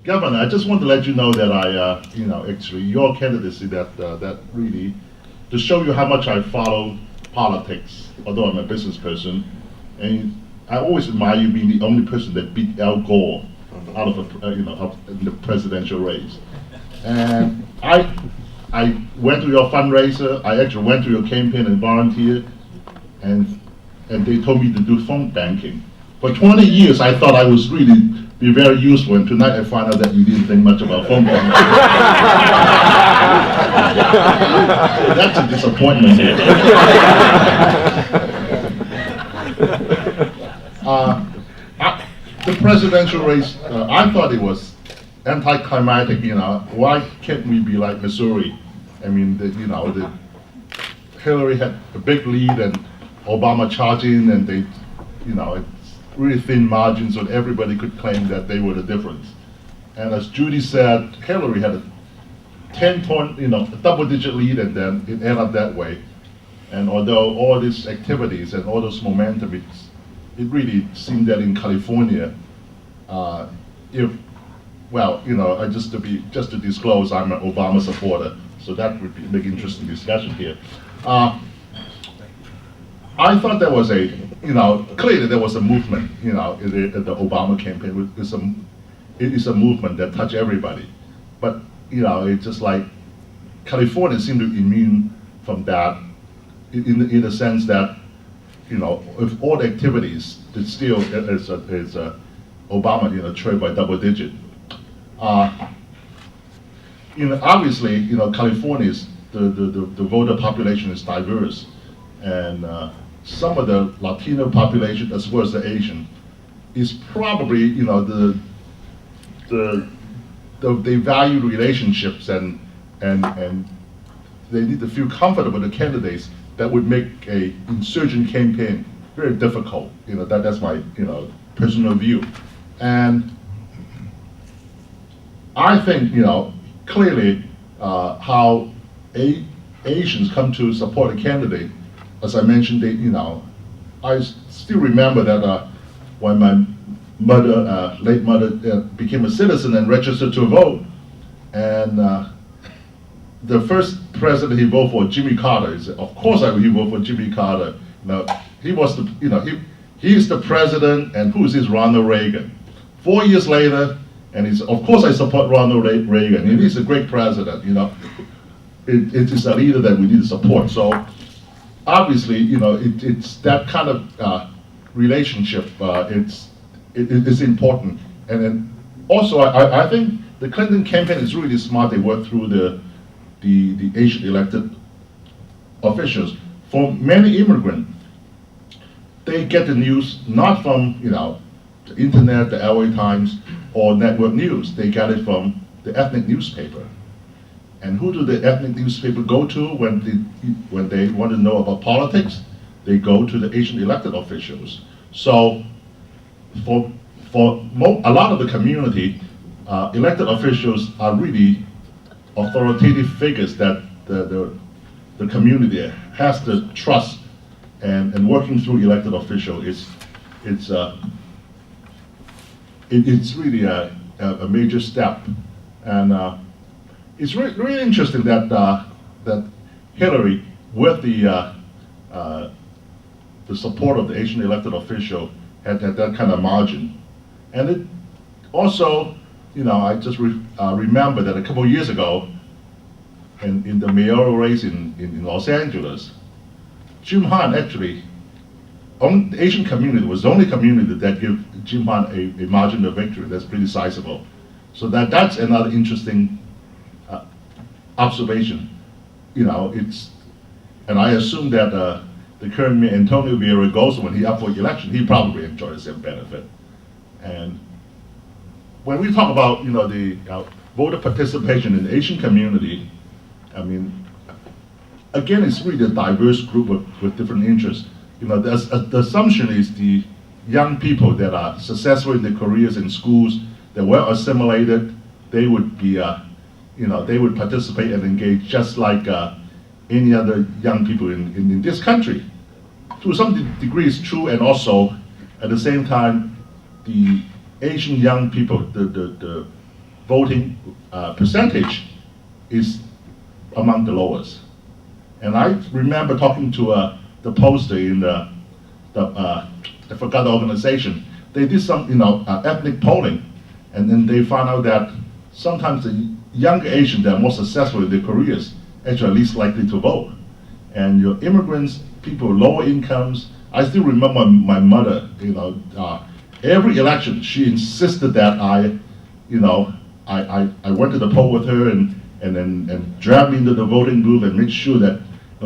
Governor, I just want to let you know that actually your candidacy that really, to show you how much I follow politics, although I'm a business person, and I always admire you being the only person that beat Al Gore out of in the presidential race. And I went to your fundraiser. I actually went to your campaign and volunteered, and they told me to do phone banking. For 20 years, I thought I was really be very useful, and tonight I find out that you didn't think much about phone banking. That's a disappointment here. The presidential race, I thought it was anticlimactic. Why can't we be like Missouri? I mean, Hillary had a big lead, and Obama charging, and they, really thin margins, so everybody could claim that they were the difference. And as Judy said, Hillary had a 10-point, a double-digit lead, and then it ended up that way. And although all these activities and all those momentum, it really seemed that in California, just to disclose, I'm an Obama supporter, so that would be a big interesting discussion here. I thought there was clearly there was a movement, in the Obama campaign. It is a movement that touched everybody. But, it's just like California seemed to be immune from that in the sense that, with all the activities, it's still is Obama, trailed by double digit. Obviously, California is, the voter population is diverse. And some of the Latino population, as well as the Asian, is probably they value relationships and they need to feel comfortable with the candidates that would make a insurgent campaign very difficult. That's my personal view, and I think clearly how Asians come to support a candidate. As I mentioned, I still remember that when my mother, late mother, became a citizen and registered to vote, and the first president he voted for, Jimmy Carter. He said, "Of course I will vote for Jimmy Carter." He was he is the president, and who is this? Ronald Reagan. 4 years later, and he said, "Of course I support Ronald Reagan. And he's a great president." It is a leader that we need to support. So. Obviously, it's that kind of relationship. It's important, and then also I think the Clinton campaign is really smart. They work through the Asian elected officials. For many immigrants, they get the news not from the internet, the LA Times, or network news. They get it from the ethnic newspaper. And who do the ethnic newspaper go to when they want to know about politics? They go to the Asian elected officials. So for a lot of the community, elected officials are really authoritative figures that the community has to trust, and working through elected official it's really a major step. And it's really interesting that Hillary, with the support of the Asian elected official, had that kind of margin. And it also, I just remember that a couple of years ago, in the mayoral race in Los Angeles, Jim Hahn actually, the Asian community was the only community that gave Jim Hahn a margin of victory. That's pretty sizable. So that's another interesting observation. And I assume that the current mayor, Antonio Villaraigosa, when he up for election, he probably enjoyed the same benefit. And when we talk about the voter participation in the Asian community, I mean, again, it's really a diverse group with different interests. The assumption is the young people that are successful in their careers in schools, they're well assimilated, they would be, they would participate and engage just like any other young people in this country. To some degree, it's true, and also at the same time, the Asian young people, the voting percentage is among the lowest. And I remember talking to the pollster in I forgot the organization. They did some, ethnic polling, and then they found out that sometimes the younger Asians that are more successful in their careers actually are least likely to vote. And your immigrants, people with lower incomes, I still remember my mother, every election she insisted that I went to the poll with her and dragged me into the voting booth and made sure that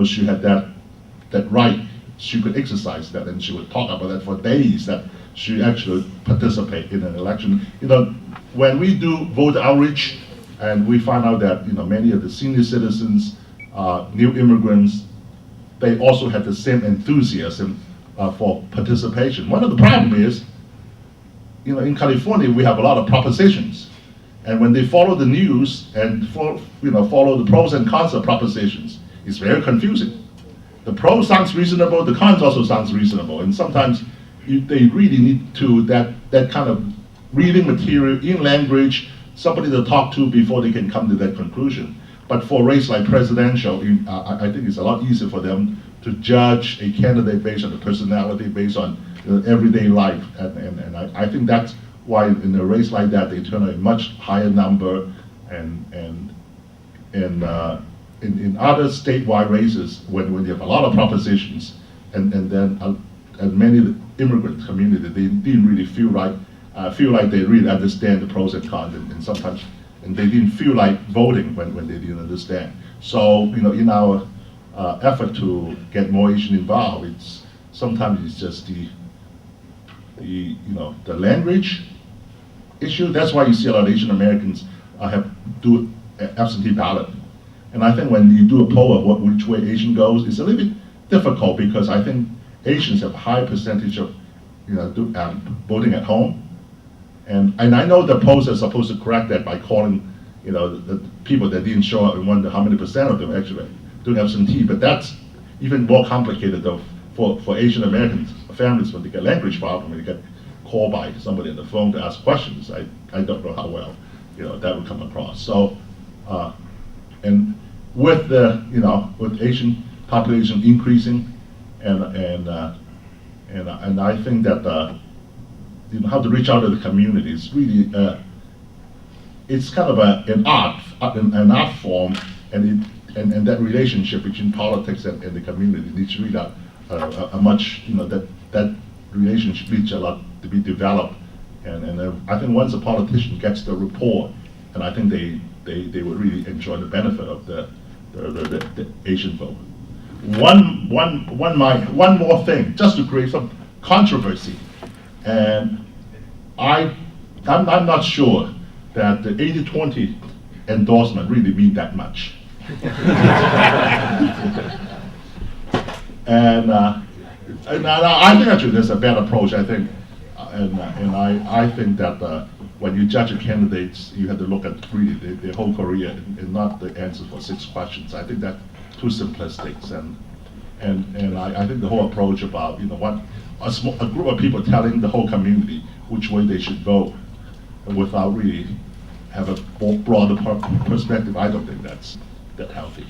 she had that right. She could exercise that, and she would talk about that for days, that she actually participate in an election. When we do voter outreach, and we find out that many of the senior citizens, new immigrants, they also had the same enthusiasm for participation. One of the problems is, in California we have a lot of propositions, and when they follow the news and follow the pros and cons of propositions, it's very confusing. The pros sounds reasonable, the cons also sounds reasonable, and sometimes they really need to that kind of reading material in language, somebody to talk to before they can come to that conclusion. But for a race like presidential, I think it's a lot easier for them to judge a candidate based on the personality, based on everyday life, and I think that's why in a race like that they turn out a much higher number, and in other statewide races, when you have a lot of propositions, and many of the immigrant community, they didn't really feel like they really understand the pros and cons, and sometimes they didn't feel like voting when they didn't understand. So in our effort to get more Asian involved, sometimes it's just the language issue. That's why you see a lot of Asian Americans do absentee ballot. And I think when you do a poll of which way Asian goes, it's a little bit difficult, because I think Asians have a high percentage of voting at home. And I know the polls are supposed to correct that by calling the people that didn't show up and wonder how many percent of them actually doing absentee. But that's even more complicated though for Asian American families when they get language problem, when they get called by somebody on the phone to ask questions. I don't know how well that would come across. So and with with Asian population increasing, and I think that how to reach out to the community is really it's kind of an art form, and that relationship between politics and the community needs really a much that relationship needs a lot to be developed, and I think once a politician gets the rapport, and I think they would really enjoy the benefit of the Asian vote. One more thing, just to create some controversy, and I'm not sure that the 80-20 endorsement really mean that much. and I think actually there's a better approach. I think, and I think that when you judge a candidates, you have to look at really their whole career and not the answer for 6 questions. I think that's too simplistic, and I think the whole approach about a group of people telling the whole community which way they should vote without really have a broader perspective, I don't think that's that healthy.